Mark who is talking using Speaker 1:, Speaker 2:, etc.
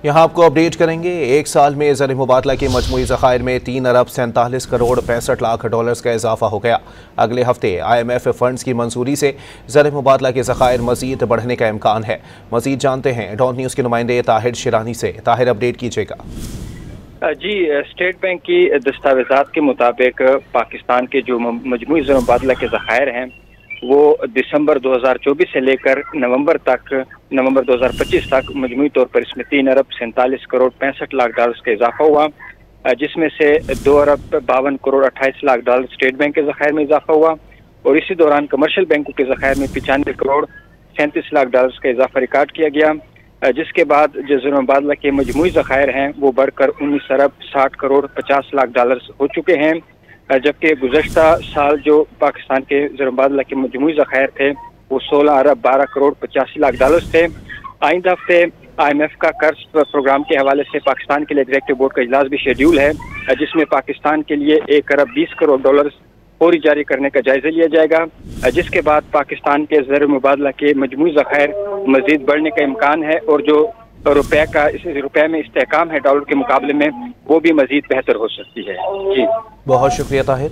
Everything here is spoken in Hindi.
Speaker 1: यहाँ आपको अपडेट करेंगे। एक साल में ज़र मुबादला के मजमूई ज़खायर में 3 अरब 47 करोड़ 65 लाख डॉलर्स का इजाफा हो गया। अगले हफ्ते IMF फंड्स की मंजूरी से ज़र मुबादला के ज़खायर मजीद बढ़ने का इम्कान है। मजीद जानते हैं डॉन न्यूज़ के नुमाइंदे ताहिर शिरानी से। ताहिर, अपडेट कीजिएगा।
Speaker 2: जी, स्टेट बैंक की दस्तावेज़ात के मुताबिक पाकिस्तान के जो मजमूई ज़र मुबादला के ज़खायर हैं वो दिसंबर 2024 से लेकर नवंबर 2025 तक मजमूई तौर पर इसमें 3 अरब 47 करोड़ 65 लाख डॉलर्स का इजाफा हुआ, जिसमें से 2 अरब 52 crore 28 lakh dollar state bank के ज़खायर में इजाफा हुआ और इसी दौरान कमर्शियल बैंकों के ज़खायर में 95 करोड़ 37 लाख डॉलर्स का इजाफा रिकॉर्ड किया गया, जिसके बाद जो ज़र मुबादला के मजमूई ज़खायर हैं वो बढ़कर 19 अरब 60 करोड़ 50 लाख डॉलर्स हो चुके हैं, जबकि गुज़श्ता साल जो पाकिस्तान के ज़र मुबादला के मजमूई ज़खायर थे वो 16 अरब 12 करोड़ 85 लाख डॉलर्स थे। आइंदा हफ्ते IMF का कर्ज प्रोग्राम के हवाले से पाकिस्तान के लिए एग्जीक्यूटिव बोर्ड का इजलास भी शेड्यूल है, जिसमें पाकिस्तान के लिए 1 अरब 20 करोड़ डॉलर फौरी जारी करने का जायजा लिया जाएगा, जिसके बाद पाकिस्तान के ज़र मुबादला के मजमूई ज़खायर मजीद बढ़ने का इम्कान है और जो रुपये में इस्तेहकाम है डॉलर के मुकाबले में वो भी मजीद बेहतर हो सकती है। जी,
Speaker 1: बहुत शुक्रिया ताहिर।